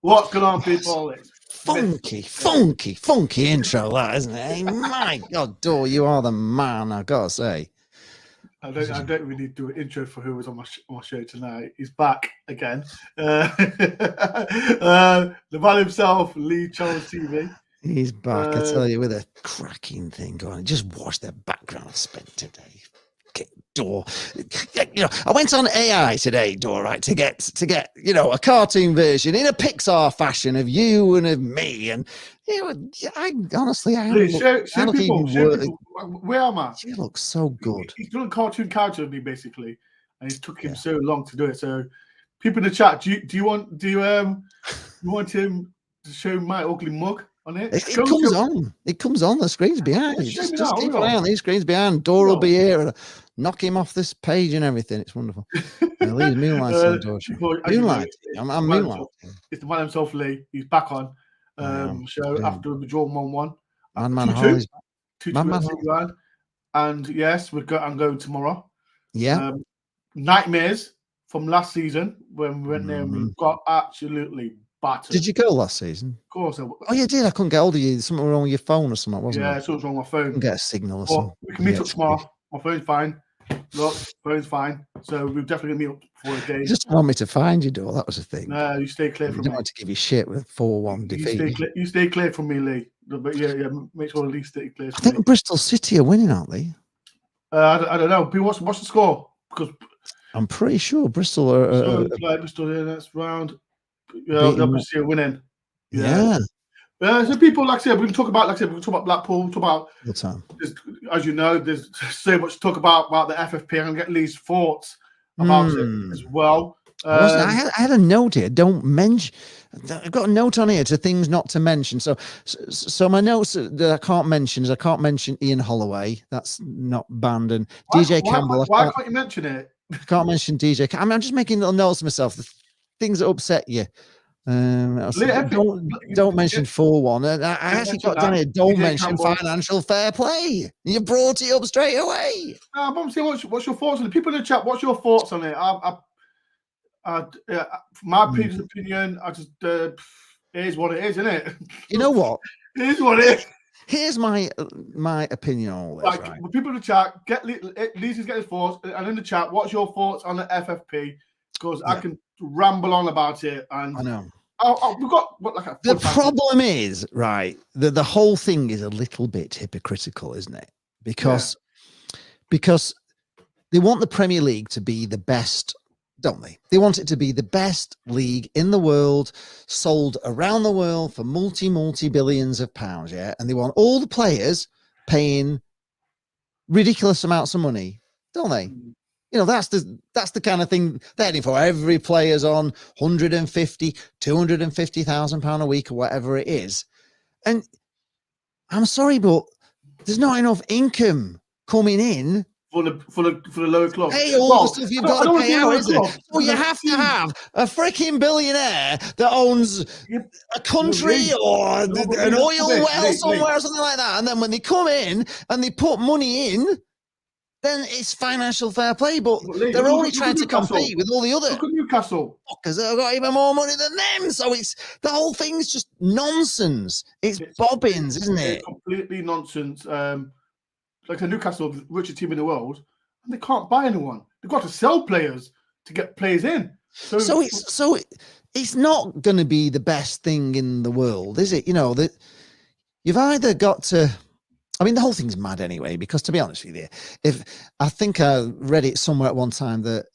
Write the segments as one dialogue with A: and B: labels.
A: What's going on, people? It's
B: funky intro, that, isn't it? Hey, my God, Dore, you are the man, I gotta say.
A: I don't really need to do an intro for who was on my show tonight. He's back again. The man himself, Lee Charles TV.
B: He's back, I tell you, with a cracking thing going. Just watch the background I spent today. Dore, I went on AI today, Dore, right, to get a cartoon version in a Pixar fashion of you and of me, and I honestly,
A: show people. Where am I?
B: She looks so good.
A: He's done a cartoon character of me basically, and it took him so long to do it. So, people in the chat, do you want him to show my ugly mug on it?
B: It comes on the screens behind. Just keep an eye on these screens behind. Dore will be here and knock him off this page and everything. It's wonderful. Lee's moonlighting, Dore. Moonlighting. I'm moonlighting.
A: It's the man himself, Lee. He's back on show after the draw 1-1.
B: Man Holly's
A: 2-2. And yes, I'm going tomorrow.
B: Yeah.
A: Nightmares from last season when we went there and we got absolutely battered.
B: Did you go last season?
A: Of course.
B: Oh, you did. I couldn't get hold of you. Something wrong with your phone or something, wasn't it?
A: Yeah, something wrong with my phone.
B: Couldn't get a signal or something.
A: We can meet up tomorrow. My phone's fine. Look, phone's fine. So we're definitely going to meet up for a game.
B: You just want me to find you, Dore. That was the thing.
A: No, you stay clear from me.
B: I don't want to give you shit with 4-1 defeat.
A: You stay clear from me, Lee. But yeah, make sure at least stay clear from
B: I think Bristol City are winning, aren't they?
A: I don't know. What's the score? Because
B: I'm pretty sure Bristol are.
A: Bristol in the next round. They'll be winning.
B: Yeah.
A: So people, like I said, we can talk about Blackpool. Talk about as you know, there's so much to talk about the FFP. I'm gonna get Lee's thoughts about it as well.
B: I had a note here. Don't mention. I've got a note on here to things not to mention. So my notes that I can't mention is I can't mention Ian Holloway. That's not banned. And DJ Campbell.
A: Why can't you mention it?
B: I can't mention DJ. I'm just making little notes to myself. The things that upset you. Don't mention 4-1. I actually got down here. Don't mention financial fair play. You brought it up straight away.
A: I'm saying, what's your thoughts on it? People in the chat, what's your thoughts on it? My opinion, I just it is what it is, isn't it?
B: You know what?
A: It is what it is.
B: Here's my opinion on all this. Right?
A: People in the chat, Lee's get his thoughts, and in the chat, what's your thoughts on the FFP? Because I can ramble on about it, and
B: I know.
A: We've got
B: the problem is, right, the whole thing is a little bit hypocritical, isn't it? Because they want the Premier League to be the best, don't they? They want it to be the best league in the world, sold around the world for multi-billions of pounds, yeah? And they want all the players paying ridiculous amounts of money, don't they? You know, that's the kind of thing they're heading for. Every player's on 150, 250,000 pounds a week or whatever it is. And I'm sorry, but there's not enough income coming in
A: for the lower club.
B: Hey, all the stuff you've got to pay out, isn't it? Well, you have to have a freaking billionaire that owns a country or an oil well somewhere or something like that. And then when they come in and they put money in, then it's financial fair play, but they're only trying to compete with all the other
A: Newcastle
B: because they've got even more money than them. So it's the whole thing's just nonsense. It's bobbins, isn't it?
A: It's completely nonsense. Like a Newcastle, the richest team in the world, and they can't buy anyone. They've got to sell players to get players in. So
B: it's not going to be the best thing in the world, is it? You know that you've either got to. I mean, the whole thing's mad anyway, because to be honest with you, I think I read it somewhere at one time that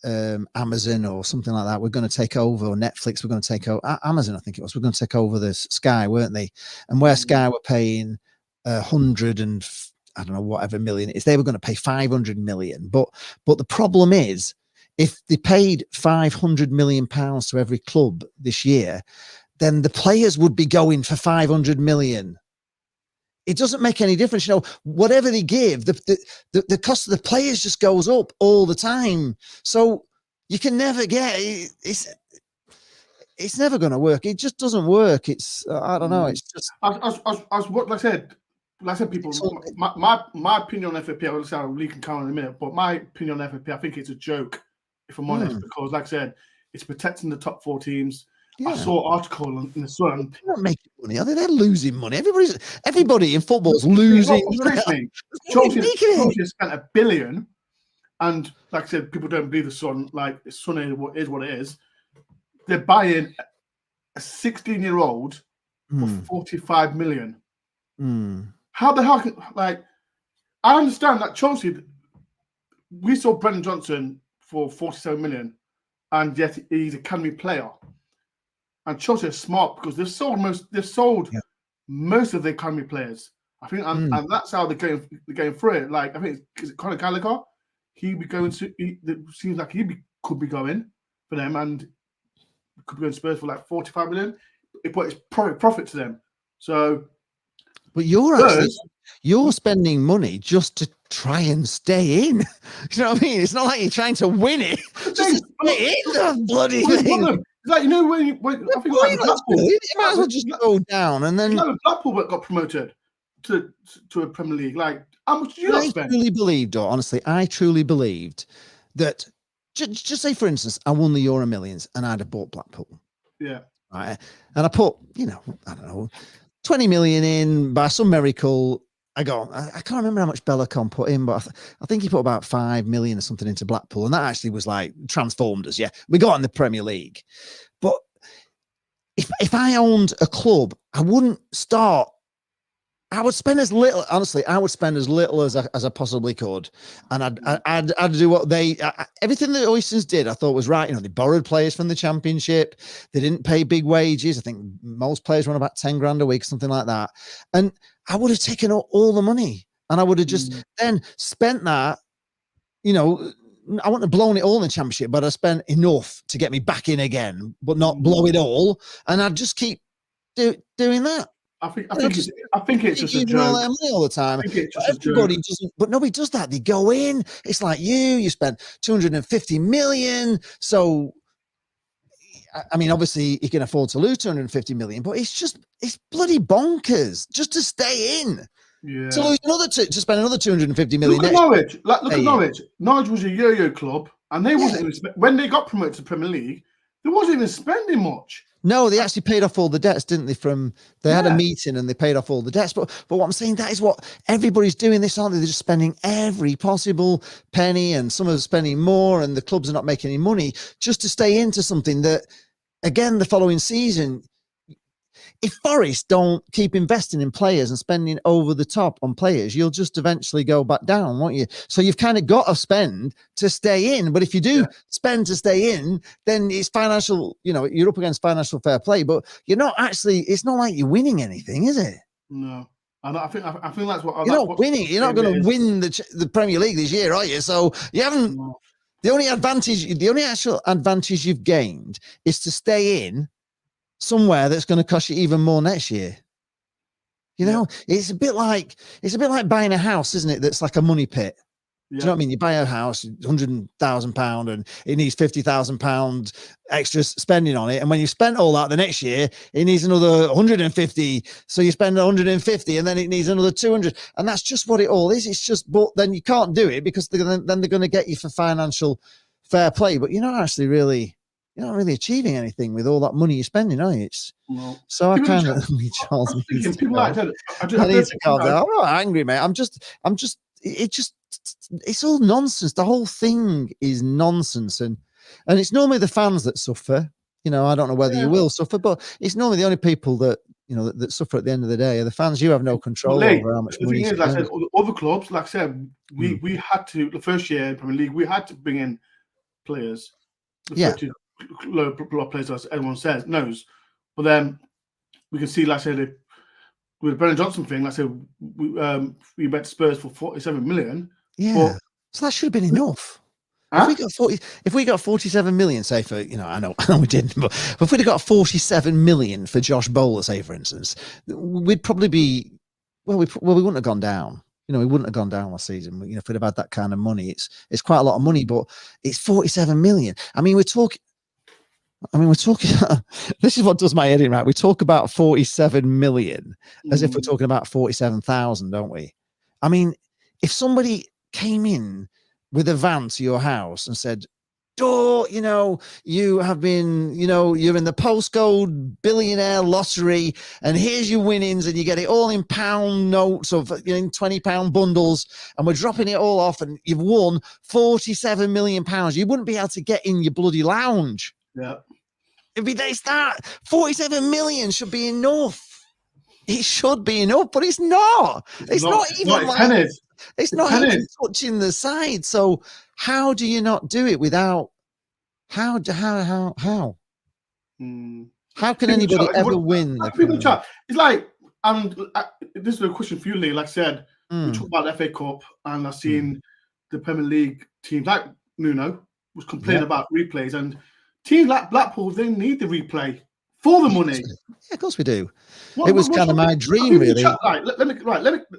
B: Amazon or something like that were going to take over, or Netflix were going to take over, Amazon, I think it was, were going to take over the Sky, weren't they? And where Sky were paying 100 and I don't know, whatever million it is, they were going to pay 500 million. But the problem is, if they paid 500 million pounds to every club this year, then the players would be going for 500 million. It doesn't make any difference, you know. Whatever they give, the cost of the players just goes up all the time. So you can never get it's never going to work. It just doesn't work. It's I don't know. It's just
A: as what like I said, people. My opinion on FFP. I'll say Lee can count in a minute, but my opinion on FFP, I think it's a joke, if I'm honest, because like I said, it's protecting the top 4 teams.
B: Yeah.
A: I saw an article in the Sun.
B: They're not making money, are they? They're losing money. Everybody in football's losing money.
A: Chelsea has spent $1 billion, and like I said, people don't believe the Sun. Like the Sun is what it is. They're buying a 16-year-old for 45 million. How the hell? Like, I understand that Chelsea. We saw Brendan Johnson for 47 million, and yet he's an academy player. And Chelsea are smart because they've sold most of the academy players. I think, and that's how they're going through it. Like, I think is it Conor Gallagher? He'd be going to. It seems like could be going for them, and could be going to Spurs for like 45 million. But it's profit to them. So,
B: but you're spending money just to try and stay in. You know what I mean? It's not like you're trying to win it. Just to stay in the bloody thing.
A: Like, you know, when I think like Blackpool,
B: you might as well just go down and then.
A: Blackpool got promoted to a Premier League. Like, how much did you spend?
B: I truly believed that. Just say, for instance, I won the Euro Millions and I'd have bought Blackpool.
A: Yeah.
B: Right. And I put, I don't know, 20 million in by some miracle. I can't remember how much Bellicon put in, but I think he put about 5 million or something into Blackpool. And that actually was like transformed us. Yeah. We got in the Premier League. But if I owned a club, I wouldn't start. I would spend as little, honestly, as I possibly could. And I'd do what everything that Oysters did, I thought was right. They borrowed players from the Championship. They didn't pay big wages. I think most players run about 10 grand a week, something like that. And I would have taken all the money and I would have just then spent that, I wouldn't have blown it all in the Championship, but I spent enough to get me back in again, but not blow it all. And I'd just keep doing that.
A: I think it's just a joke.
B: All the time. Everybody doesn't, but nobody does that. They go in. It's like you spent 250 million. So, I mean, obviously you can afford to lose 250 million, but it's bloody bonkers just to stay in.
A: Yeah.
B: To lose to spend another 250 million.
A: Look at Norwich. Look at Norwich. Norwich was a yo-yo club, and they wasn't even when they got promoted to Premier League. They wasn't even spending much.
B: No, they actually paid off all the debts, didn't they? They had a meeting and they paid off all the debts. But what I'm saying, that is what everybody's doing this, aren't they? They're just spending every possible penny, and some are spending more, and the clubs are not making any money just to stay into something that, again, the following season, if Forest don't keep investing in players and spending over the top on players, you'll just eventually go back down, won't you? So you've kind of got to spend to stay in. But if you do spend to stay in, then it's financial, you're up against financial fair play, but you're not actually, it's not like you're winning anything, is it?
A: No. And I think that's what
B: you're not winning. You're not going to win the Premier League this year, are you? So you haven't. No. The only actual advantage you've gained is to stay in somewhere that's going to cost you even more next year. It's a bit like buying a house, isn't it? That's like a money pit. Do you know what I mean? You buy a house, £100,000, and it needs £50,000 extra spending on it. And when you spent all that the next year, it needs another 150. So you spend 150, and then it needs another 200. And that's just what it all is. It's just, but then you can't do it because then they're going to get you for financial fair play. But you're not really achieving anything with all that money you're spending, are you? So I kind of Charles needs to go. I need to calm down. I'm not angry, mate. It's all nonsense. The whole thing is nonsense, and it's normally the fans that suffer. I don't know whether you will suffer, but it's normally the only people that that suffer at the end of the day are the fans. You have no control over how much money.
A: The thing is, like I said, other clubs, like I said, we had to, the first year in Premier League, we had to bring in players. Low players, as everyone knows, but then we can see, like I said, with the Brendan Johnson thing, like I said, we bet Spurs for 47 million.
B: Yeah, so that should have been enough. Huh? If we got 47 million, say for I know we didn't, but if we'd have got 47 million for Josh Bowler, say for instance, we'd probably be we wouldn't have gone down. We wouldn't have gone down last season. If we'd have had that kind of money, it's quite a lot of money, but it's 47 million. I mean, we're talking. This is what does my head in, right? We talk about 47 million as if we're talking about 47,000, don't we? I mean, if somebody came in with a van to your house and said, Dore, you know, you have been, you know, you're in the postcode billionaire lottery, and here's your winnings, and you get it all in pound notes of, you know, in £20 bundles, and we're dropping it all off, and you've won £47 million. You wouldn't be able to get in your bloody lounge.
A: Yeah.
B: It'd be they start 47 million should be enough. It should be enough, but it's not. It's not even like
A: pennies.
B: It's not even touching the side. So how do you not do it without? How? How can anybody ever win?
A: People chat. It's like, and this is a question for you, Lee. Like I said, we talk about the FA Cup, and I've seen the Premier League teams like Nuno was complaining about replays, and teams like Blackpool, they need the replay for the money.
B: Yeah, of course we do. It was kind of my dream, really.
A: Let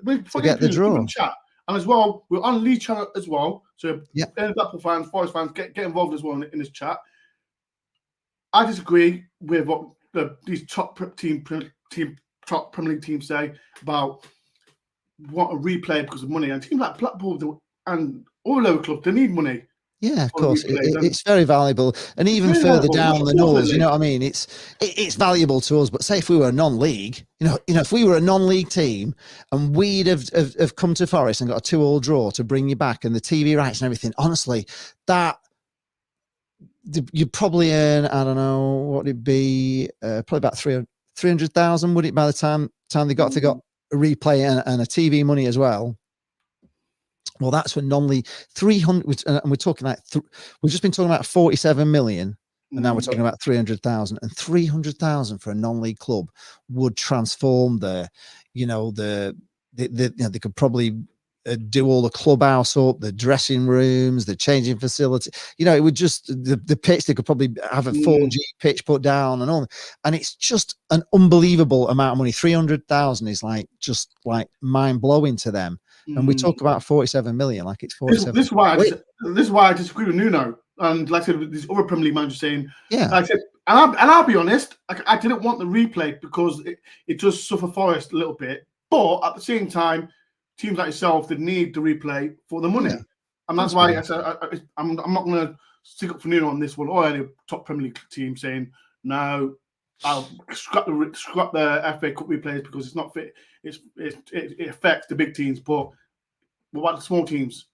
A: me
B: forget the draw.
A: Chat. And as well, we're on Lee channel as well. So Blackpool fans, Forest fans, get involved as well in this chat. I disagree with what these top Premier League teams say about what a replay because of money. And teams like Blackpool and all lower clubs, they need money.
B: Yeah, of course, it's very valuable, and even further down the north, you know what I mean. It's valuable to us. But say if we were a non-league, you know, if we were a non-league team and we'd have come to Forest and got a 2-2 draw to bring you back and the TV rights and everything, honestly, that you probably earn, I don't know what it'd be, probably about 300,000 would it by the time they got a replay and a TV money as well. Well, that's for non-league 300, and we're talking like we've just been talking about 47 million, and now we're talking about 300,000, and 300,000 for a non-league club would transform they could probably do all the clubhouse up, the dressing rooms, the changing facility. You know, it would just the pitch. They could probably have a 4G pitch put down and all, and it's just an unbelievable amount of money. 300,000 is just mind blowing to them. And we talk about 47 million, like it's 47.
A: This is why I disagree with Nuno. And like I said, with these other Premier League managers saying, like I said, and I'll be honest, I didn't want the replay because it does suffer Forest a little bit. But at the same time, teams like yourself, they need the replay for the money. And that's why I said I'm not going to stick up for Nuno on this one or any top Premier League team saying, no, I'll scrap the FA Cup replays because it's not fit. It affects the big teams, but what about the small teams?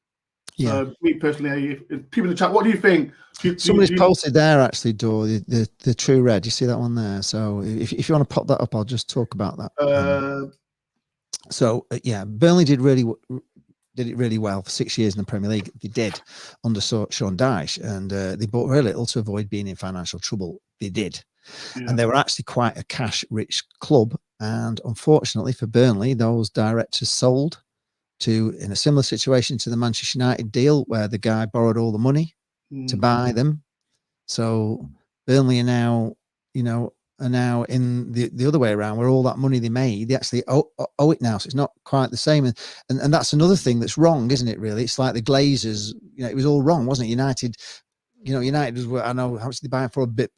A: Me personally, people in the chat, what do you think?
B: Somebody's posted there actually, Dore, the True Red. You see that one there? So if you want to pop that up, I'll just talk about that. Burnley did it really well for 6 years in the Premier League. They did under Sean Dyche, and they bought very little to avoid being in financial trouble. They did. And they were actually quite a cash-rich club. And unfortunately for Burnley, those directors sold in a similar situation to the Manchester United deal, where the guy borrowed all the money to buy them. So Burnley are now, in the other way around, where all that money they made, they actually owe it now. So it's not quite the same. And that's another thing that's wrong, isn't it, really? It's like the Glazers, it was all wrong, wasn't it? United was, I know how much they buy for a bit,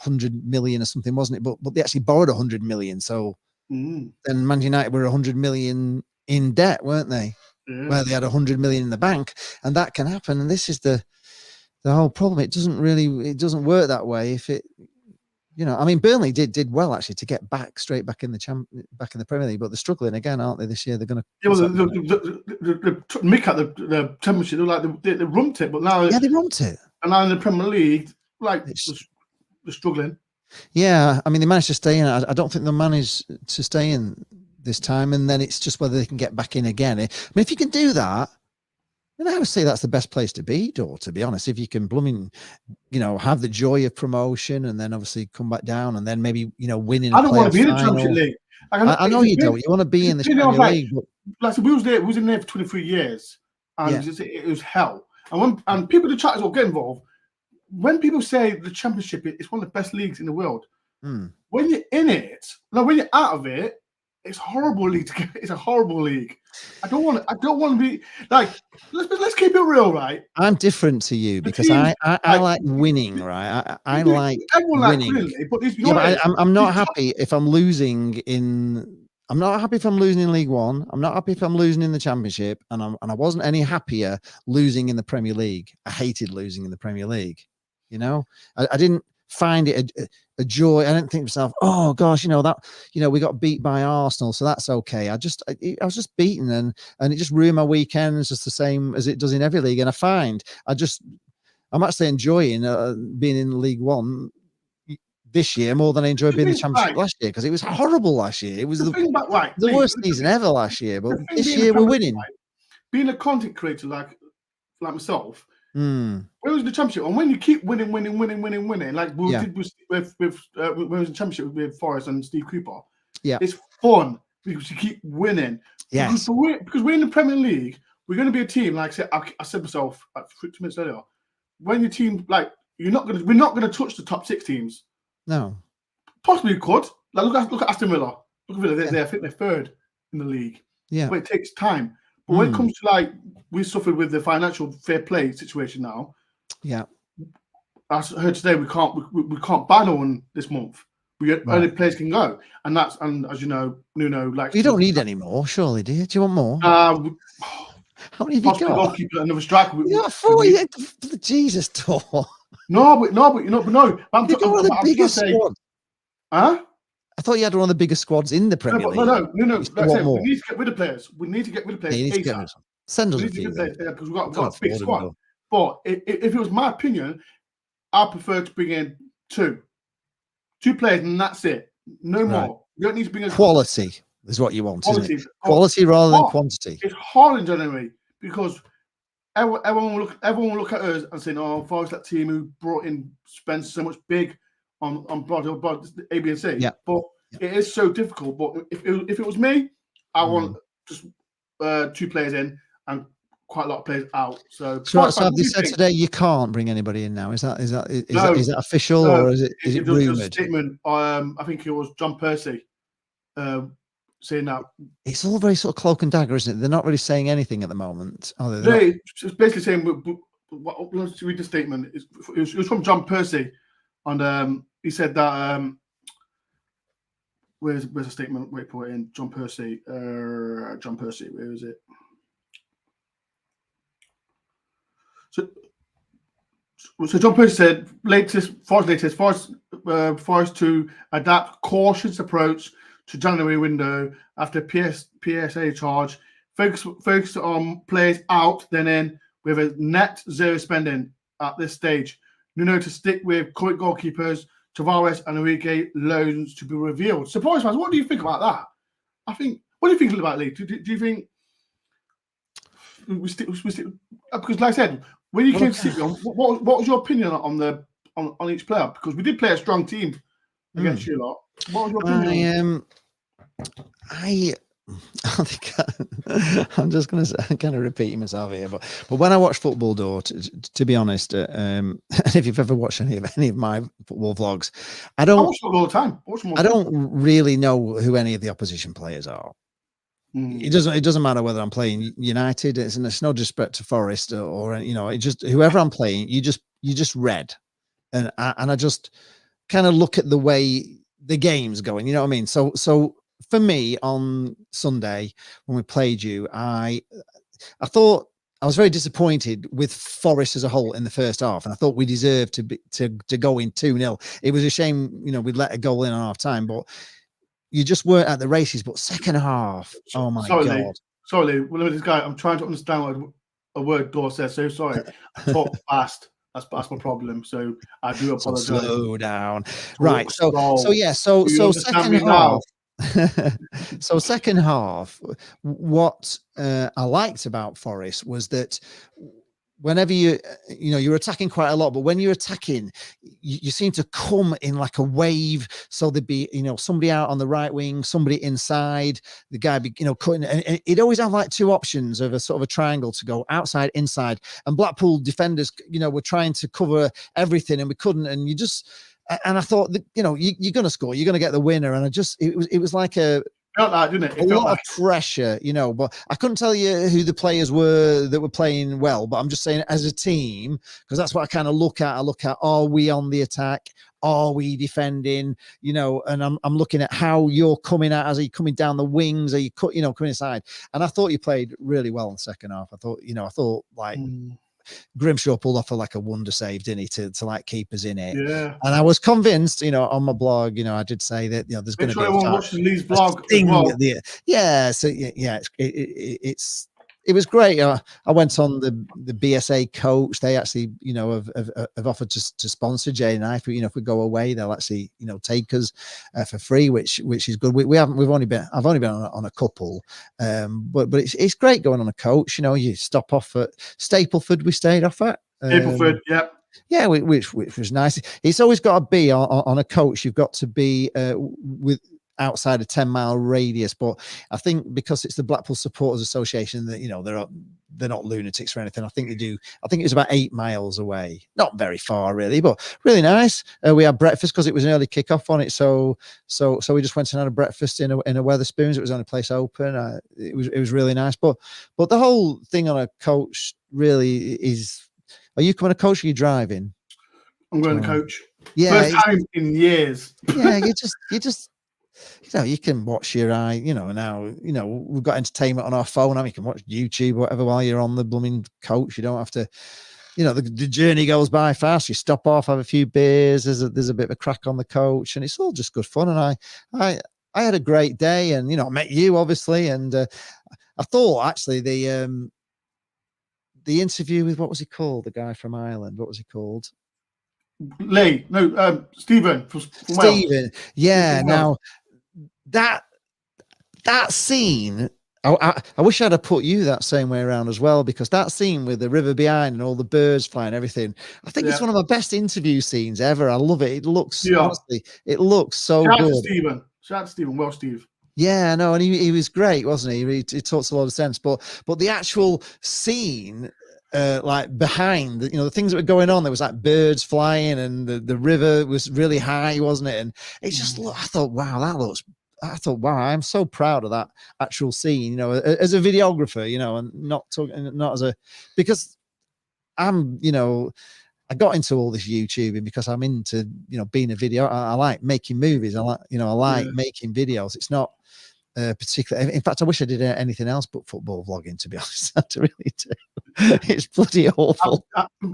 B: 100 million or something, wasn't it? But they actually borrowed 100 million. So then Man United were 100 million in debt, weren't they? Where they had 100 million in the bank, and that can happen. And this is the whole problem. It doesn't work that way. If it, Burnley did well actually to get straight back in the Premier League, but they're struggling again, aren't they? This year they're going to. Yeah, well,
A: the Mick at the Championship, they rumped it, but now
B: they rumped it,
A: and now in the Premier League, they're struggling.
B: Yeah, I mean, they managed to stay in. I don't think they'll manage to stay in this time, and then it's just whether they can get back in again. I mean, if you can do that, then I would say that's the best place to be, Dore, to be honest. If you can have the joy of promotion and then obviously come back down and then maybe, winning a
A: I don't want to be in the Championship League.
B: I know you don't. You want to be in the Premier League.
A: Like, we was in there for 23 years, and it was hell. And people in the chat as well get involved. When people say the Championship is one of the best leagues in the world, when you're in it, when you're out of it, it's a horrible league. It's a horrible league. I don't want to be like. Let's keep it real, right?
B: I'm different to you because I like winning, right? I like winning. But I'm not happy if I'm losing in. I'm not happy if I'm losing in League One. I'm not happy if I'm losing in the Championship, and I wasn't any happier losing in the Premier League. I hated losing in the Premier League. You know, I didn't find it a joy. I didn't think to myself, oh gosh, you know, that, you know, we got beat by Arsenal, so that's okay. I was just beaten, and it just ruined my weekends, just the same as it does in every league. And I find I'm actually enjoying being in League One this year more than I enjoyed being in the Championship last year, because it was horrible last year. It was the worst season ever last year, but this year we're winning.
A: Being a content creator like myself,
B: when
A: it was the Championship, and when you keep winning, like we did with when we was in Championship with Forest and Steve Cooper, it's fun because you keep winning.
B: Yes,
A: because we're in the Premier League, we're going to be a team. Like I said myself 2 minutes earlier, when your team like we're not going to touch the top 6 teams.
B: No,
A: possibly we could. Like look at Aston Villa. Look at Villa. I think they're 3rd in the league.
B: Yeah,
A: but it takes time. But when it comes to like we suffered with the financial fair play situation now.
B: Yeah,
A: I heard today we can't buy no one this month. Only players can go, and as you know, Nuno like
B: you don't need any more, surely, do you? Do you want more? How many have you got?
A: Goalkeeper, another striker.
B: Yeah, 40. Jesus, Dore.
A: No. But I'm
B: talking one of the biggest squads.
A: Huh?
B: I thought you had one of the biggest squads in the Premier League.
A: No. Like I said, we need to get rid of players. We need to get rid of players.
B: Yeah, send us a few.
A: Because we've got a big squad. But if it was my opinion, I prefer to bring in 2 players, and that's it. No more. You don't need to bring in
B: quality. Is what you want, isn't it? Quality rather than quantity.
A: It's hard in January because everyone will look at us and say, "Oh, Forest, that team who spent so much big on A, B, and C."
B: Yeah.
A: But it is so difficult. But if it was me, I want just 2 players in and quite a lot of players out. So
B: have they said today you can't bring anybody in now? Is that official, or is it rumored?
A: A statement. I think it was John Percy saying that. It's
B: all very sort of cloak and dagger, isn't it? They're not really saying anything at the moment, are they?
A: It's basically saying. Let's read the statement. It was from John Percy, and he said that. Where's the statement? Wait, put it in. John Percy. Where is it? So John Percy said, Forest to adapt cautious approach to January window after PSA charge, focus on players out, then in with a net 0 spending at this stage. Nuno to stick with current goalkeepers, Tavares and Enrique loans to be revealed. So, Forest fans, what do you think about that? What do you think about Lee? Do you think we stick? Because, like I said, when you came to City, what was your opinion on each player? Because we did play a strong team against you lot. What was your opinion?
B: I think I'm just going to kind of repeating myself here, but when I watch football, Dore, to be honest, and if you've ever watched any of my football vlogs, I
A: watch football all the time.
B: I don't really know who any of the opposition players are. It doesn't matter whether I'm playing United. It's no disrespect to Forest or it just whoever I'm playing. You just read, and I just kind of look at the way the game's going. You know what I mean? So for me on Sunday when we played you, I thought I was very disappointed with Forest as a whole in the first half, and I thought we deserved to go in 2-0. It was a shame, we'd let a goal in on half time, but you just weren't at the races. But second half, oh my God.
A: Sorry, well, this guy, I'm trying to understand what a word Dore says. So sorry, I talk fast. That's my problem. So I do apologize.
B: So slow down. Right. So second half. So second half, what I liked about Forest was that whenever you're attacking quite a lot, but when you're attacking, you seem to come in like a wave. So there'd be somebody out on the right wing, somebody inside, the guy be cutting, and it always have like 2 options of a sort of a triangle to go outside, inside. And Blackpool defenders were trying to cover everything, and we couldn't. And I thought that you're going to score, you're going to get the winner, and it was like a lot of pressure, but I couldn't tell you who the players were that were playing well, but I'm just saying as a team, because that's what I kind of look at. I look at, are we on the attack? Are we defending? And I'm looking at how you're coming out. Are you coming down the wings? Are you coming inside? And I thought you played really well in the second half. I thought like Grimshaw pulled off like a wonder save, didn't he, to like keep us in it.
A: Yeah.
B: And I was convinced, on my blog, I did say that there's going
A: Make
B: to
A: sure
B: be
A: everyone watches Lee's vlog as well.
B: It was great. I went on the BSA coach. They actually, have offered to sponsor Jay and I. If we go away, they'll actually, take us for free, which is good. I've only been on a couple, but it's great going on a coach. You stop off at Stapleford. We stayed off at
A: Stapleford, yeah.
B: Yeah, which was nice. It's always got to be on a coach. You've got to be with outside a 10-mile radius. But I think because it's the Blackpool Supporters Association, that they're not lunatics or anything. I think it was about 8 miles away. Not very far really, but really nice. We had breakfast because it was an early kickoff on it. So we just went and had a breakfast in a Wetherspoons. It was the only place open. It was really nice. But the whole thing on a coach really is. Are you coming to coach or are you driving?
A: I'm going to coach.
B: Yeah.
A: First time in years.
B: Yeah, you just you can watch your eye, now, we've got entertainment on our phone now. You can watch YouTube or whatever while you're on the blooming coach. You don't have to, the journey goes by fast. You stop off, have a few beers. There's a bit of a crack on the coach, and it's all just good fun. And I had a great day, and I met you obviously, and I thought actually the interview with, what was he called? The guy from Ireland. What was he called?
A: Lee. No, Stephen. From
B: Stephen.
A: Wales.
B: Yeah. Now that scene, I wish I'd have put you that same way around as well, because that scene with the river behind and all the birds flying, everything, I think it's one of my best interview scenes ever. I love it. It looks honestly, it looks so
A: Shout
B: good.
A: Shout out to Stephen. Well, Steve.
B: Yeah, no, and he was great, wasn't he? He talks a lot of sense, but the actual scene, like behind, the things that were going on, there was like birds flying, and the river was really high, wasn't it? And it just looked. I thought, wow, I'm so proud of that actual scene, as a videographer, and not as a, because I'm, I got into all this YouTubing because I'm into, being a video. I like making movies. I like making videos. It's not particularly. In fact, I wish I did anything else but football vlogging, to be honest. I really do. It's bloody awful.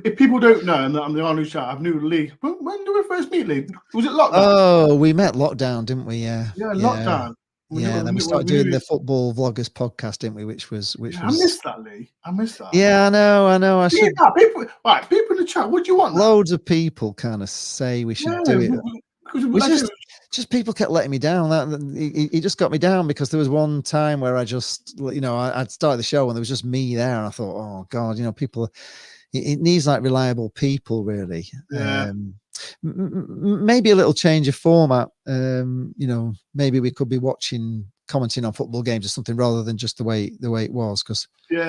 A: If people don't know, and I'm the only chat, I've knew Lee. When did we first meet Lee? Was it lockdown?
B: Oh, we met lockdown, didn't we? Yeah.
A: Yeah, lockdown.
B: Yeah, then we started doing the football vloggers podcast, didn't we? Which was.
A: I missed that, Lee. I missed that.
B: Yeah, I know. I should.
A: People in the chat. What do you want?
B: Loads of people kind of say we should do it. Just people kept letting me down. He just got me down, because there was one time where I just, I'd started the show and there was just me there, and I thought, oh God, people. It needs like reliable people, really.
A: Yeah.
B: Maybe a little change of format. Maybe we could be commenting on football games or something, rather than just the way it was. Because we should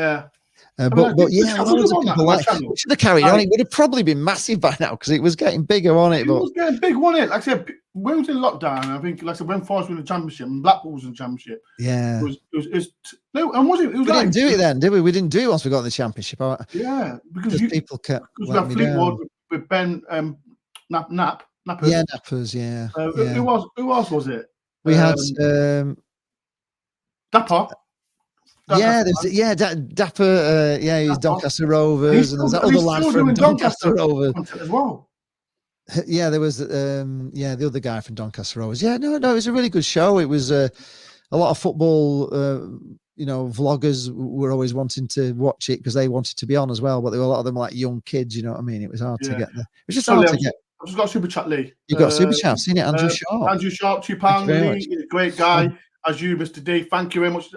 B: have carried on. It would have probably been massive by now, because it was getting bigger, wasn't it?
A: It was getting big, wasn't it? Like I said, when it was in lockdown, I think, like I said, when Forest won the championship and Blackpool was in the championship,
B: yeah,
A: we didn't
B: do it then, did we? We didn't do it once we got in the championship.
A: Yeah, because
B: people kept.
A: Because we had Fleetwood with Ben Nappers.
B: Yeah, Nappers. Yeah.
A: Who else was it?
B: We had
A: Dapper.
B: Dapper. He's Doncaster Rovers, and there's that other lad from Doncaster Rovers
A: as well.
B: Yeah, there was the other guy from Doncaster Rovers. Yeah, no, it was a really good show. It was a lot of football. Vloggers were always wanting to watch it because they wanted to be on as well, but there were a lot of them like young kids. You know what I mean? It was hard to get there. It was just hard to get.
A: I've just got a super chat, Lee.
B: You got a super chat? Seen it, Andrew Sharp.
A: Andrew Sharp, £2. Lee, he's a great guy. As you, Mr. D. Thank you very much,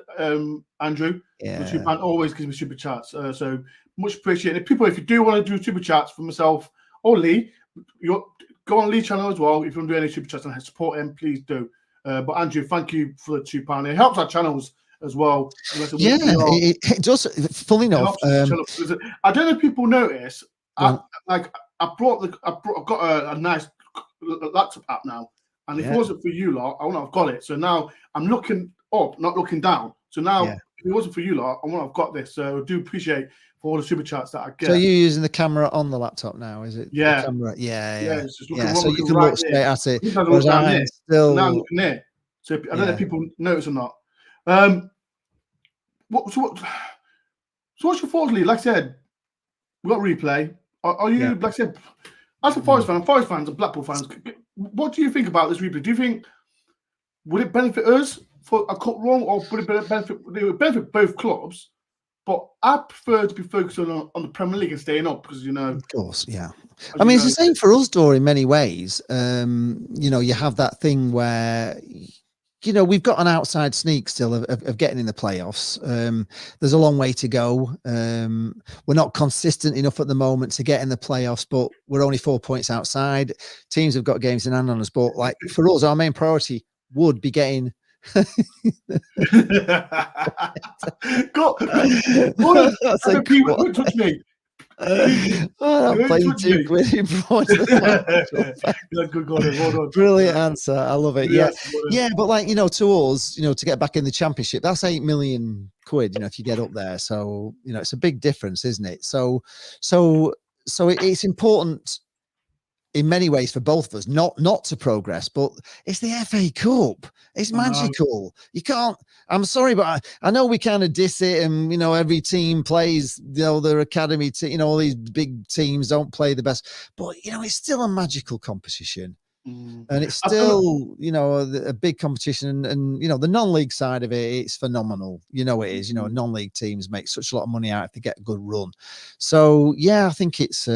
A: Andrew.
B: Yeah.
A: £2 always gives me super chats. So much appreciated. People, if you do want to do super chats for myself or Lee, go on Lee's channel as well. If you want to do any super chats and support him, please do. But Andrew, thank you for the £2. It helps our channels as well.
B: Yeah, it does. Fully enough.
A: I don't know if people notice. I've got a nice laptop app now. And if it wasn't for you lot, I wouldn't have got it. So now I'm looking up, not looking down. So now, if it wasn't for you lot, I wouldn't have got this. So I do appreciate for all the super chats that I get.
B: So you're using the camera on the laptop now, is it?
A: Yeah.
B: The camera? Yeah.
A: So
B: you can look straight at it.
A: Now I'm looking there. So I don't know if people notice or not. So what's your thoughts, Lee? Like I said, We got replay. Are you,
B: Yeah.
A: like I said, as a Forest fans and Blackpool fans, what do you think about this replay? Do you think would it benefit us for a cut run, or would it benefit? It would benefit both clubs. But I prefer to be focusing on the Premier League and staying up because
B: Of course, yeah.
A: as
B: I mean,
A: you
B: it's the
A: know,
B: same for us, Dore, in many ways. You know, you have that thing where, you know, we've got an outside sneak still of getting in the playoffs. There's a long way to go. We're not consistent enough at the moment to get in the playoffs, but we're only 4 points outside. Teams have got games in hand on us, but like for us, our main priority would be getting.
A: Go,
B: That's a
A: people don't touch me.
B: I'm playing £2 in front of
A: Yeah, good God, well done.
B: Brilliant answer. I love it.
A: Yes,
B: Yeah. But like, you know, to us, you know, to get back in the championship, that's £8 million, you know, if you get up there. So, you know, it's a big difference, isn't it? So it's important in many ways for both of us not to progress, but it's the FA Cup. It's magical. You can't. I'm sorry, but I know we kind of diss it, and you know every team plays, you know, their academy. You know, all these big teams don't play the best, but you know it's still a magical competition, and it's still you know a big competition. And you know the non-league side of it, it's phenomenal. You know it is. You know non-league teams make such a lot of money out if they get a good run. So yeah, I think it's.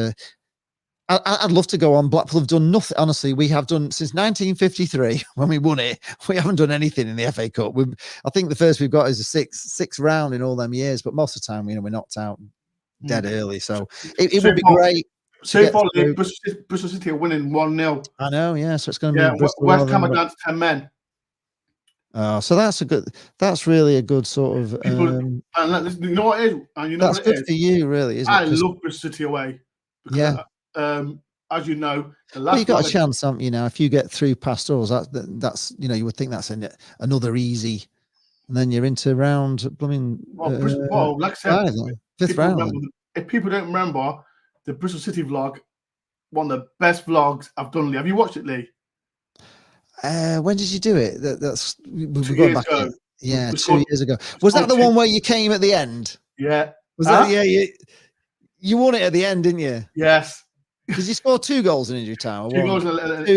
B: I'd love to go on. Blackpool have done nothing. Honestly, we have done since 1953 when we won it. We haven't done anything in the FA Cup. I think the first we've got is a sixth round in all them years, but most of the time, you know, we're knocked out dead early. So it would be great.
A: So far, Bristol City are winning 1-0.
B: I know, yeah. So it's going to be Bristol.
A: West Ham are down to 10 men.
B: So that's really a good sort of.
A: And you know what it is, and you know
B: that's
A: what it
B: good for you, really, isn't it?
A: I love Bristol City away. Because, as you know,
B: you got a chance, haven't you? Now, if you get through past us, that's you know, you would think that's another easy, and then you're into round blooming.
A: Well, like I said,
B: fifth round.
A: If people don't remember, the Bristol City vlog, one of the best vlogs I've done. Lee, have you watched it, Lee?
B: When did you do it? That's we've
A: 2
B: got
A: years
B: back.
A: ago.
B: Yeah, 2 years ago. Was that the one where you came at the end?
A: Yeah.
B: Was that? Yeah, you won it at the end, didn't you?
A: Yes.
B: Did you score 2 goals in injury time?
A: Two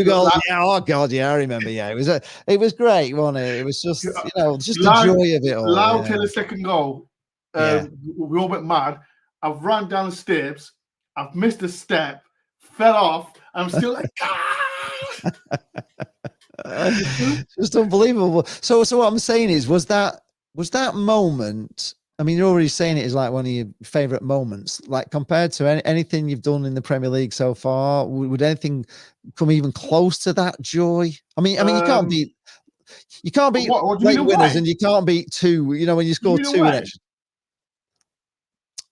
A: goals.
B: Yeah. Oh God. Yeah, I remember. Yeah, it was great, wasn't it? It was just you know just the joy of it all.
A: Loud till the second goal. We all went mad. I've run down the steps. I've missed a step. Fell off. I'm still like.
B: Just unbelievable. So what I'm saying is, was that moment? I mean, you're already saying it is like one of your favorite moments. Like compared to anything you've done in the Premier League so far, would anything come even close to that joy? I mean, you can't beat late winners, and you can't beat 2. You know, when you score 2 in extra.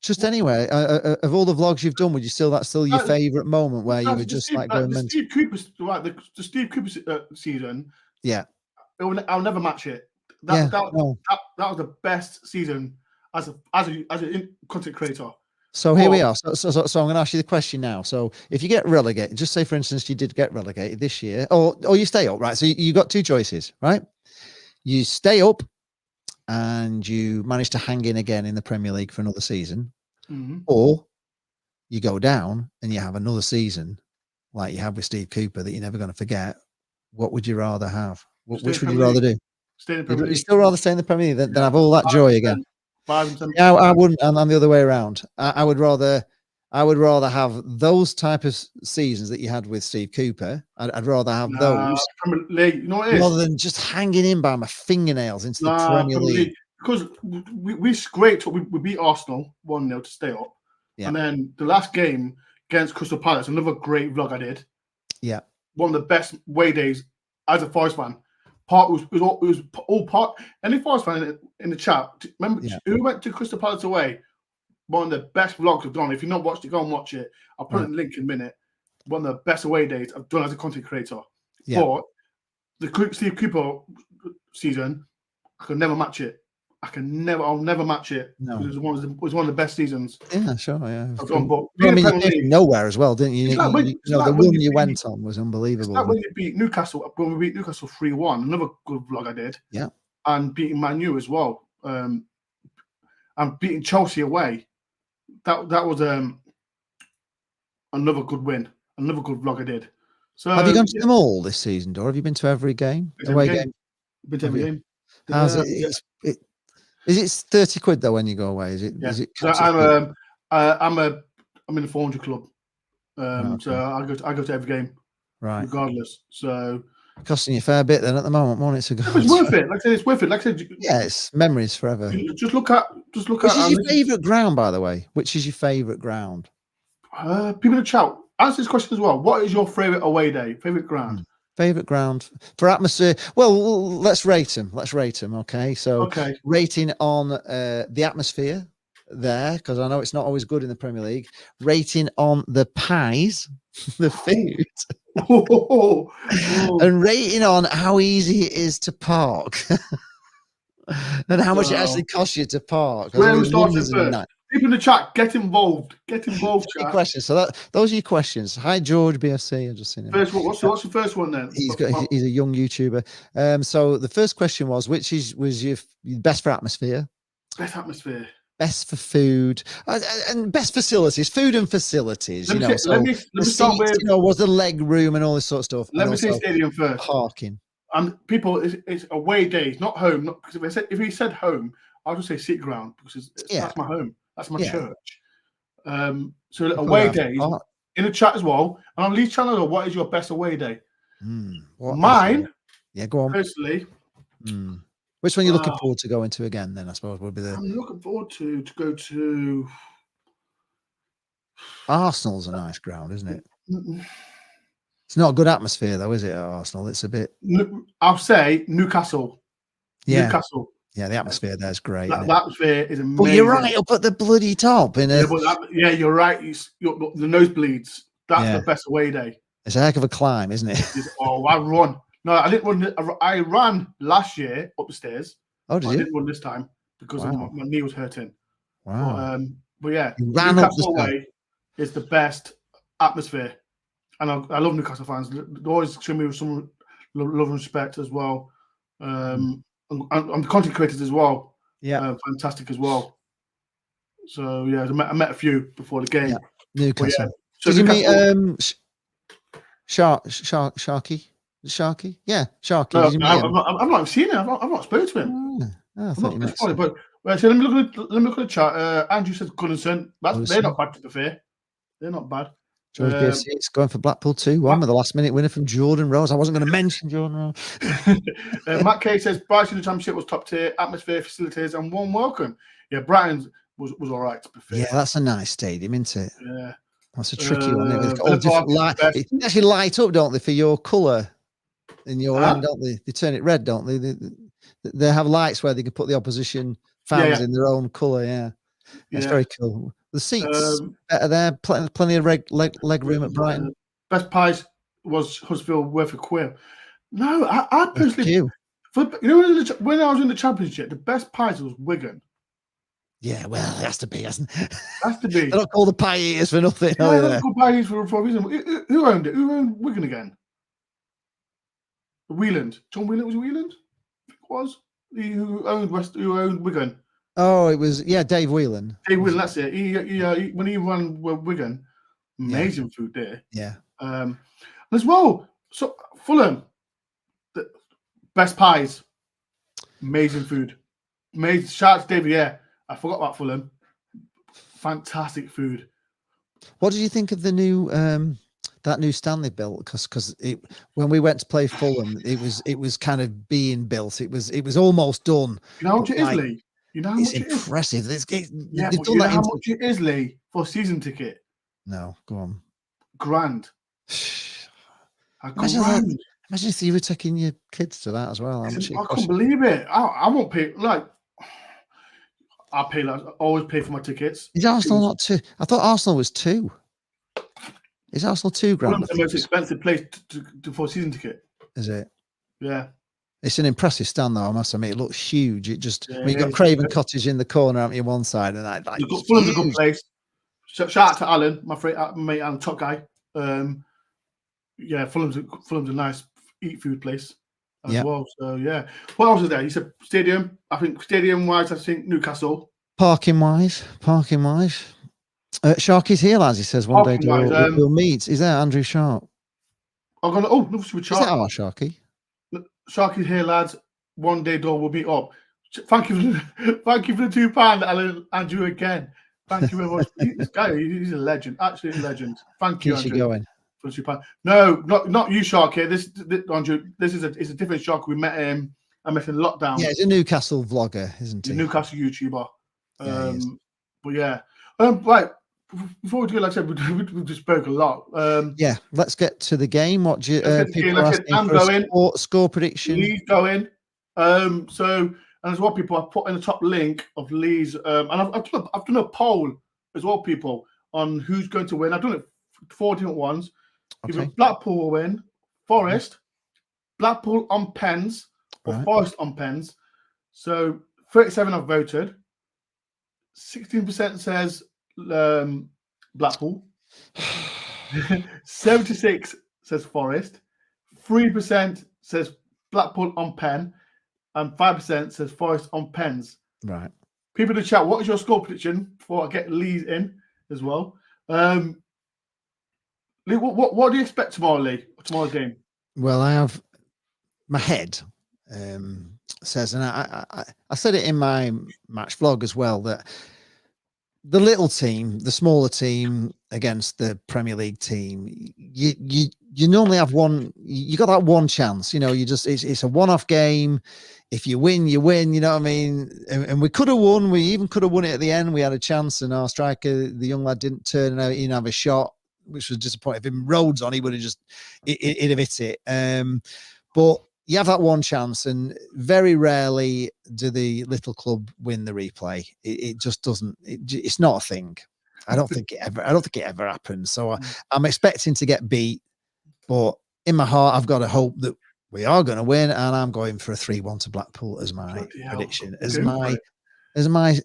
B: Just anyway, of all the vlogs you've done, would you that's still your favorite moment where you were just like going mental?
A: Steve Cooper's the Steve Cooper season.
B: Yeah,
A: I'll never match it. That was the best season as a content creator.
B: So here we are. So I'm going to ask you the question now. So if you get relegated, just say for instance you did get relegated this year, or you stay up, right? So you got 2 choices, right? You stay up and you manage to hang in again in the Premier League for another season, or you go down and you have another season like you have with Steve Cooper that you're never going to forget. What would you rather have? Which would you rather do?
A: Stay in the Premier League.
B: You still rather stay in the Premier League than have all that joy again?
A: 5 and 10.
B: Yeah, I wouldn't. I'm the other way around. I would rather have those type of seasons that you had with Steve Cooper. I'd rather have those
A: Premier League, you know what it is?
B: rather than just hanging in by my fingernails into the Premier League.
A: Because we scraped up. We beat Arsenal 1-0 to stay up, and then the last game against Crystal Palace, another great vlog I did. Yeah, one of the best away days as a Forest fan. It was all part. Any Forest fan in the chat, remember who went to Crystal Palace away? One of the best vlogs I've done. If you've not watched it, go and watch it. I'll put it in the link in a minute. One of the best away days I've done as a content creator. Yeah. But the Steve Cooper season, I could never match it. I'll never match it. No. It was one of the best seasons.
B: Yeah, sure. Yeah.
A: I've done, but
B: you came nowhere as well, didn't you? The one you went on was unbelievable.
A: It's like when you beat Newcastle, when we beat Newcastle 3-1, another good vlog I did.
B: Yeah.
A: And beating Man U as well. And beating Chelsea away. That was another good win, another good vlog I did. So
B: Have you gone to them all this season, Dore? Have you been to every game? Away game?
A: Been to every game.
B: How's it?
A: Yeah.
B: Is it 30 quid though when you go away? Is it?
A: Yeah.
B: Is it?
A: So I'm in the 400 club.
B: Okay.
A: So I go to every game,
B: Right.
A: regardless. So
B: Costing you a fair bit then at the moment, won't it? To go.
A: it's worth it. Like I said, it's worth it. Like I said,
B: yeah, it's memories forever.
A: Just look at.
B: Which is your favourite ground, by the way? Which is your favourite ground?
A: People in the chat, answer this question as well. What is your favourite away day? Favourite ground?
B: Favourite ground for atmosphere? Well, let's rate them. Okay, so rating on the atmosphere there, because I know it's not always good in the Premier League. Rating on the pies, the food, and rating on how easy it is to park. And how much it actually costs you to park.
A: Where starts it first? People in the chat, get involved. Get involved, chat.
B: Questions. So those are your questions. Hi, George BFC. I've just seen him.
A: What's the first one then?
B: He's a young YouTuber. So the first question was was your best for atmosphere?
A: Best atmosphere.
B: Best for food and best facilities, food and facilities.
A: Let me start with.
B: Was the leg room and all this sort of stuff.
A: Let me say stadium first.
B: Parking.
A: People, it's away days, not home. Because if he said home, I'll just say seat ground because that's my home. That's my church. So away days in the chat as well. And on Lee's channel, what is your best away day? Mine.
B: Yeah, go on.
A: Personally.
B: Which one are you looking forward to going to again? Then I suppose would be the.
A: I'm looking forward to go to.
B: Arsenal's a nice ground, isn't it? It's not a good atmosphere though, is it? At Arsenal, it's a bit.
A: I'll say Newcastle.
B: Yeah.
A: Newcastle.
B: Yeah, the atmosphere there's great.
A: The atmosphere is amazing.
B: Well, you're right up at the bloody top.
A: You're right. The nosebleeds. That's the best away day.
B: It's a heck of a climb, isn't it?
A: I run. No, I didn't run. I ran last year up the stairs.
B: Oh, did you?
A: I didn't run this time because my knee was hurting.
B: Wow.
A: But yeah,
B: Newcastle
A: away is the best atmosphere. And I love Newcastle fans. They always show me some love and respect as well. And the content creators as well.
B: Yeah.
A: Fantastic as well. So, yeah, I met a few before the game.
B: Yeah. Newcastle.
A: So
B: did you meet Sharky? Sharky? Yeah, Sharky.
A: No, I've not seen him. I've not spoken to him.
B: I thought you meant
A: so let me look at the chat. Andrew says Gunnarsson. They're not bad, to be fair. They're not bad.
B: George BFC, it's going for Blackpool 2-1 with a last-minute winner from Jordan Rose. I wasn't going to mention Jordan Rose.
A: Matt Kay says Brighton the Championship was top tier, atmosphere, facilities, and warm welcome. Yeah, Brighton was all right, to be fair.
B: Yeah, that's a nice stadium, isn't it?
A: Yeah.
B: That's a tricky one. It's got all different light. It actually light up, don't they, for your colour in your end, don't they? They turn it red, don't they? They have lights where they can put the opposition fans in their own colour, yeah. It's very cool. The seats better there. Plenty of leg room at Brighton.
A: Best pies was Huddersfield worth a queer. No, I personally, when I was in the Championship, the best pies was Wigan.
B: Yeah, well, it has to be, hasn't it?
A: Has to be.
B: They're not called the pie eaters for nothing.
A: Yeah, they're not called pie eaters for a reason. Who owned it? Who owned Wigan again? Wheeland. John Wheeland was Wheeland. It was who owned Wigan.
B: Oh, it was Dave Whelan.
A: Dave Whelan, that's it. He when he ran Wigan, amazing food there.
B: Yeah.
A: As well, so Fulham, the best pies, amazing food, amazing. Shout out to David. Yeah, I forgot about Fulham. Fantastic food.
B: What did you think of the new that new Stanley built? Because when we went to play Fulham, it was kind of being built. It was almost done.
A: You know how much it is, Lee? You know how much it is?
B: Impressive.
A: Yeah, but you know how much it is, Lee, for a season ticket?
B: No, go on.
A: Grand.
B: Imagine if you were taking your kids to that as well. I
A: can't believe it. I won't pay. I pay. I always pay for my tickets.
B: Is Arsenal not 2? I thought Arsenal was 2. Is Arsenal 2 grand?
A: It's the most expensive place for a season ticket.
B: Is it?
A: Yeah.
B: It's an impressive stand, though. I must admit, it looks huge. It just you've got Craven Cottage in the corner, haven't you? One side, and that.
A: You've got Fulham's a good place. Shout out to Alan, my mate, Alan, top guy. Yeah, Fulham's a nice eat food place as well. So yeah, what else is there? You said stadium. I think stadium wise, I think Newcastle.
B: Parking wise. Sharky's here, lads. He says one day
A: Guys,
B: we'll meet. Is there Andrew Sharp?
A: I'm gonna. Oh, no, with
B: Is that our Sharky?
A: Sharky's here, lads. One day, Dore will meet up. Thank you, thank you for the £2, Alan Andrew again. Thank you very much. This guy, he's a legend, absolute legend. Thank you,
B: Keeps
A: Andrew.
B: you going.
A: For the £2. No, not you, Sharky. This Andrew. This is it's a different Sharky. We met him. I met him in lockdown.
B: Yeah, he's a Newcastle vlogger, isn't he?
A: He's a Newcastle YouTuber.
B: Yeah,
A: but yeah. Right. Before we do, like I said, we just spoke a lot.
B: Yeah, let's get to the game. What do you people
A: like
B: asking
A: I'm
B: for
A: going.
B: Score prediction?
A: Lee's going. So and as well, people, I put in the top link of Lee's. And I've done a poll as well, people, on who's going to win. I've done it 4 different ones.
B: Okay.
A: Either Blackpool will win, Forest, Blackpool on pens, or Forest on pens. So 37 have voted. 16% says Blackpool. 76 says Forest. 3% says Blackpool on pen. And 5% says Forest on pens.
B: Right.
A: People in the chat, what is your score prediction before I get Lee's in as well? Lee, what do you expect tomorrow, Lee? Tomorrow's game?
B: Well, I have my head says, and I said it in my match vlog as well, that the little team, the smaller team against the Premier League team, you normally have one. You got that one chance. You know, it's a one-off game. If you win, you win. You know what I mean? And we could have won. We even could have won it at the end. We had a chance, and our striker, the young lad, didn't turn out. He didn't have a shot, which was disappointing. If him Rhodes on, he would have just it'd have hit it. But you have that one chance, and very rarely do the little club win the replay. It just doesn't. It's not a thing. I don't think it ever happens. So I'm expecting to get beat, but in my heart, I've got to hope that we are going to win, and I'm going for a 3-1 to Blackpool as my prediction, as my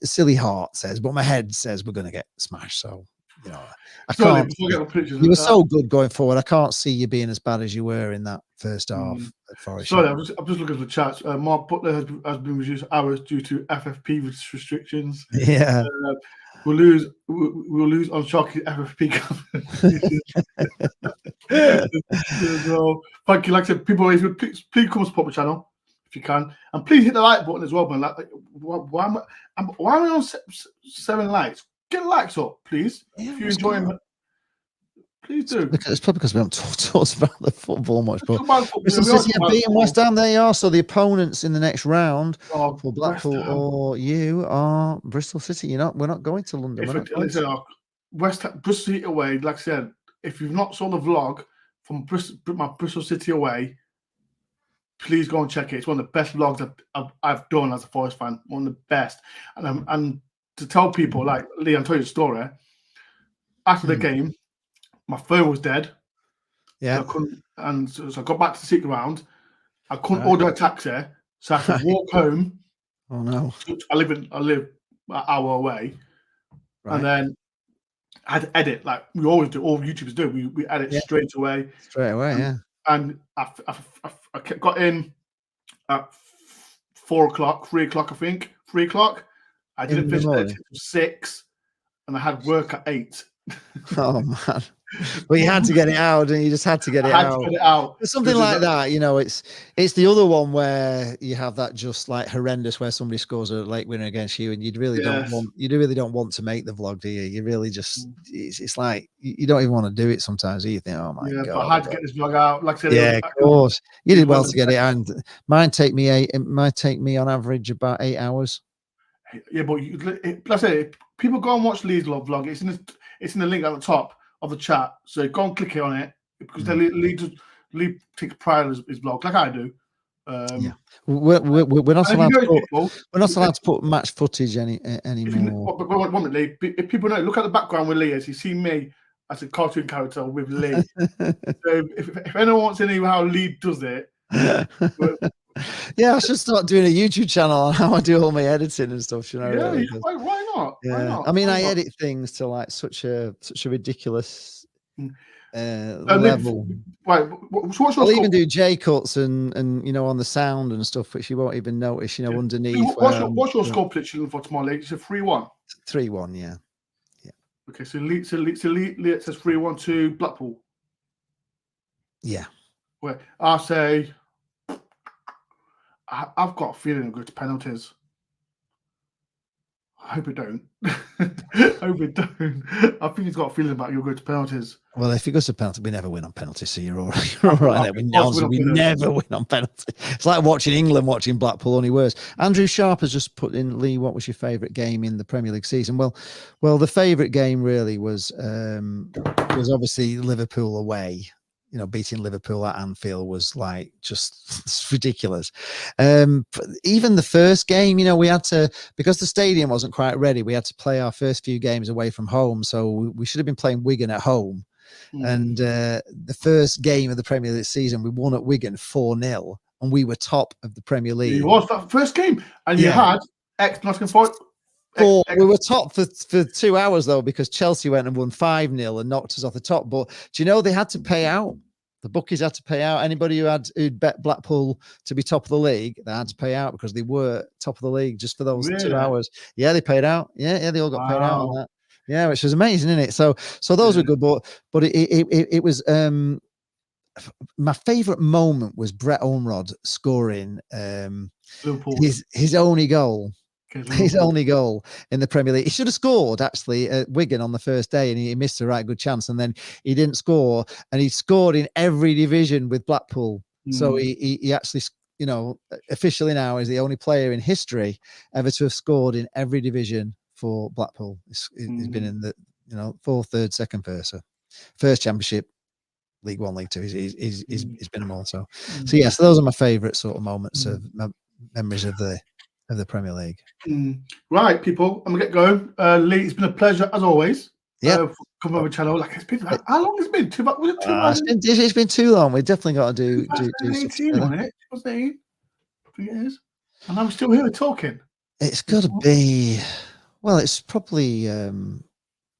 B: silly heart says, but my head says we're going to get smashed. So you know, I can't. You were so good going forward. I can't see you being as bad as you were in that first half at Forest.
A: Sorry, I'm just looking at the chats. Mark Butler has been reduced hours due to FFP restrictions.
B: Yeah.
A: We'll lose on Sharky FFP. So, thank you. Like I said, people, if you please come support the channel if you can, and please hit the like button as well, man. Like, why am I on 7 likes? Get likes up, please.
B: Yeah,
A: if you enjoy it, please do.
B: It's probably because we haven't talked about the football much. But Bristol City have beaten West Ham. There you are. So the opponents in the next round for Blackpool or you are Bristol City. We're not going to London.
A: Bristol City away. Like I said, if you've not saw the vlog from my Bristol City away, please go and check it. It's one of the best vlogs that I've done as a Forest fan. One of the best. And to tell people, like Lee, I'll tell you a story. After the game, my phone was dead.
B: Yeah.
A: So I got back to the seat round. I couldn't order a taxi, so I had to walk home.
B: Oh no!
A: I live an hour away, and then I had to edit like we always do. All YouTubers do. We edit straight away. And I got in at 4 o'clock, 3 o'clock, I think. 3 o'clock. I didn't finish it until 6, and I had work at 8.
B: Oh man! Well, you had to get it out, and you just had to get it out. Something like that, it's the other one where you have that just like horrendous where somebody scores a late winner against you, and you really don't want to make the vlog, do you? You really just it's like you don't even want to do it sometimes. You think, oh my god!
A: But I had to get this vlog out. Like I said,
B: of course, you did well to get it out. And mine take me on average about 8 hours.
A: Yeah, but like I say, people go and watch Lee's vlog. It's in the link at the top of the chat. So go and click it on it because Lee takes pride in his vlog, like I do.
B: We're not allowed to put match footage anymore.
A: If people know, look at the background with Lee as you see me as a cartoon character with Lee. So if anyone wants to know how Lee does it.
B: Yeah, I should start doing a YouTube channel on how I do all my editing and stuff.
A: Why not?
B: Yeah.
A: Why not?
B: I mean, I edit things to like such a ridiculous level.
A: Right.
B: I'll even do J cuts and on the sound and stuff, which you won't even notice. Underneath.
A: What's your score prediction for tomorrow, Lee? It's a 3-1.
B: 3-1. Yeah.
A: Okay, so Lee it says 3-1 Blackpool.
B: Yeah.
A: Wait, I'll say I've got a feeling it'll go to penalties. I hope it don't. I hope it don't. I think he's got a feeling about you'll go to penalties.
B: Well, if it goes to penalty, we never win on penalty, so you're all right. You're all right. We never win on penalty. It's like watching England watching Blackpool, only worse. Andrew Sharp has just put in, Lee, what was your favourite game in the Premier League season? Well, the favourite game really was obviously Liverpool away. You know, beating Liverpool at Anfield was like just ridiculous. Even the first game, you know, we had to, because the stadium wasn't quite ready, we had to play our first few games away from home. So we should have been playing Wigan at home. And the first game of the Premier League season, we won at Wigan 4-0, and we were top of the Premier League.
A: It was that first game, and you had ex-Nottingham Forest.
B: We were top for 2 hours though, because Chelsea went and won 5-0 and knocked us off the top. But do you know they had to pay out? The bookies had to pay out. Anybody who'd bet Blackpool to be top of the league, they had to pay out because they were top of the league just for those 2 hours. Yeah, they paid out. Yeah, they all got paid out on that. Yeah, which was amazing, isn't it? So those were good, but it was my favourite moment was Brett Ormrod scoring his only goal. His only goal in the Premier League. He should have scored actually at Wigan on the first day, and he missed a right good chance. And then he didn't score, and he scored in every division with Blackpool. So he actually, you know, officially now is the only player in history ever to have scored in every division for Blackpool. He's been in the, you know, fourth, third, second, first Championship, League One, League Two. He's been them all. So yeah. So those are my favourite sort of moments of my memories of the Premier League.
A: Right, people, I'm gonna get going. Lee, it's been a pleasure as always.
B: Yeah,
A: come on the channel. Like, it's been how long has it been?
B: It's been too long. We definitely got to do
A: 2018 on it. 2018, I think it is. And I'm still here talking.
B: It's got to be. Well, it's probably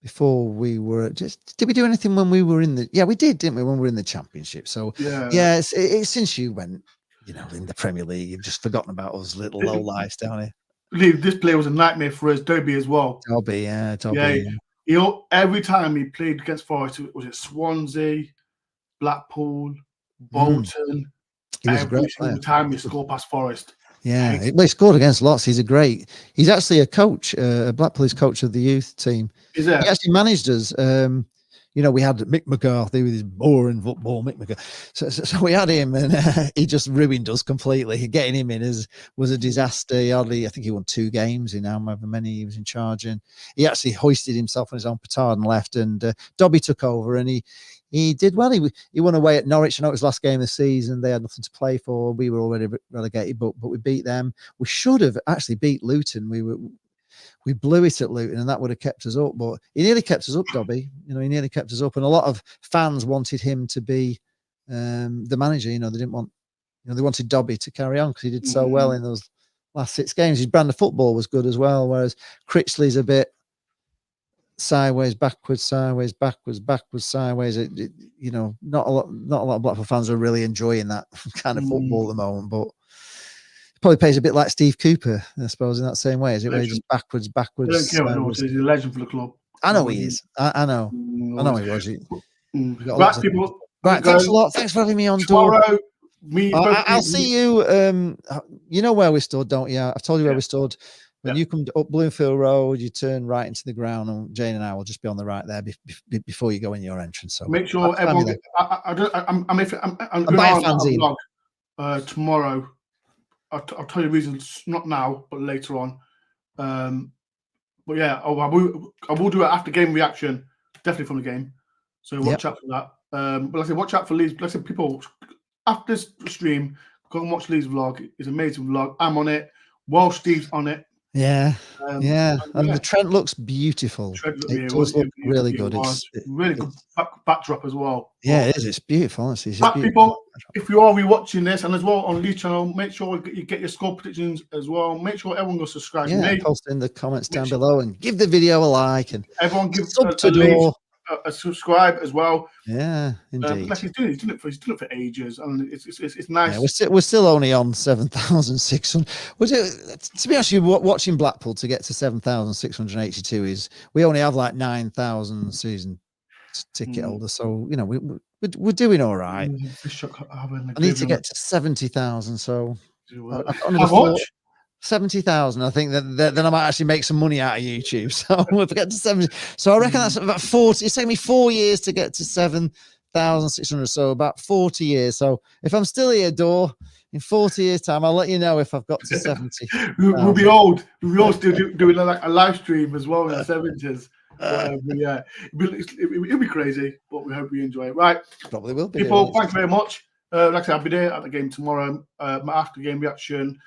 B: before we were. Did we do anything when we were in the? Yeah, we did, didn't we? When we were in the Championship. So yeah, it's since you went, you know, in the Premier League, you've just forgotten about us little low lives down here.
A: This player was a nightmare for us, Dobie as well.
B: Dobie.
A: Yeah. Every time he played against Forest, was it Swansea, Blackpool, Bolton?
B: He was a great player.
A: Every time he scored past Forest.
B: Yeah, he scored against lots. He's actually a coach, Blackpool is coach of the youth team.
A: Is that?
B: He actually managed us. You know, we had Mick McCarthy with his boring football, Mick McCarthy. So we had him, and he just ruined us completely. Getting him in was a disaster. I think he won 2 games in however many he was in charge, and he actually hoisted himself on his own petard and left. And Dobby took over, and he did well. He won away at Norwich. I know it was last game of the season. They had nothing to play for. We were already relegated, but we beat them. We should have actually beat Luton. We blew it at Luton, and that would have kept us up. But he nearly kept us up, Dobby. You know, he nearly kept us up. And a lot of fans wanted him to be the manager. You know, they didn't want, you know, they wanted Dobby to carry on because he did so well in those last 6 games. His brand of football was good as well, whereas Critchley's a bit sideways, backwards, sideways, backwards, sideways. You know, not a lot of Blackpool fans are really enjoying that kind of football at the moment, but. Probably plays a bit like Steve Cooper, I suppose, in that same way. Is it where he's just backwards?
A: He's a legend for the club.
B: I know he is. I know. I know he was.
A: Right, people.
B: Right, thanks a lot. Thanks for having me on.
A: Tomorrow,
B: I'll see you. You know where we stood, don't you? I've told you where we stood. When you come up Bloomfield Road, you turn right into the ground, and Jane and I will just be on the right there before you go in your entrance. So
A: make sure everyone. I'm going to tomorrow. I'll tell you reasons, not now, but later on. But yeah, I will do it after game reaction, definitely from the game. So watch out for that. But like I said, watch out for Lee's. Like I said, people after this stream, go and watch Lee's vlog. It's an amazing vlog. I'm on it. While Steve's on it.
B: Yeah, and the Trent looks beautiful. It does look really good. It's
A: really good backdrop as well.
B: Yeah, it is. It's beautiful. Honestly,
A: people, if you are rewatching this and as well on Lee's channel, make sure you get your score predictions as well. Make sure everyone goes subscribe.
B: Yeah, post in the comments down below and give the video a like and
A: everyone give
B: sub to Dore.
A: subscribe as well.
B: Yeah, indeed.
A: Like he's doing it for ages, and it's nice.
B: Yeah, we're still only on 7,600. To be honest, watching Blackpool to get to 7,682 is we only have like 9,000 season ticket holders, so you know we're doing all right. I need to get to 70,000, so
A: how much?
B: 70,000. I think that then I might actually make some money out of YouTube. So if I get to 70, so I reckon that's about 40. It's taken me 4 years to get to 7,600, so about 40 years. So if I'm still here, Dore, in 40 years' time, I'll let you know if I've got to 70.
A: We'll be old. We'll be all still doing like a live stream as well in the 70s. But yeah, it'll be crazy, but we hope you enjoy it. Right,
B: probably will be.
A: People, thank you very much. Like I said, I'll be there at the game tomorrow. My after game reaction,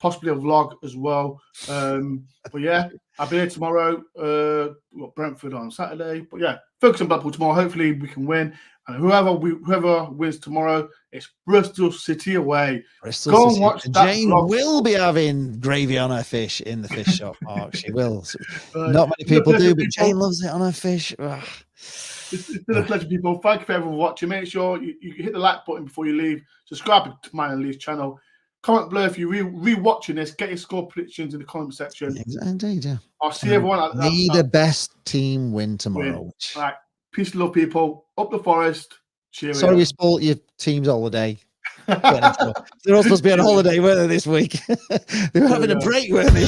A: possibly a vlog as well. But yeah, I'll be here tomorrow. We've got Brentford on Saturday. But yeah, focus on Blackpool tomorrow. Hopefully we can win. And whoever wins tomorrow, it's Bristol City away. Go and watch that.
B: Jane will be having gravy on her fish in the fish shop. She will. Not many people do, but Jane loves it on her fish.
A: It's been a pleasure, people. Thank you for everyone watching. Make sure you hit the like button before you leave. Subscribe to mine and Lee's channel. Comment below if you're re-watching this. Get your score predictions in the comment section.
B: Indeed, yeah.
A: I'll see everyone.
B: May the best team win tomorrow.
A: All right. Peace and love, people. Up the forest. Cheerio.
B: Sorry we spoiled your team's holiday. They're all supposed to be on holiday, weren't they, this week? They were having a break, weren't they?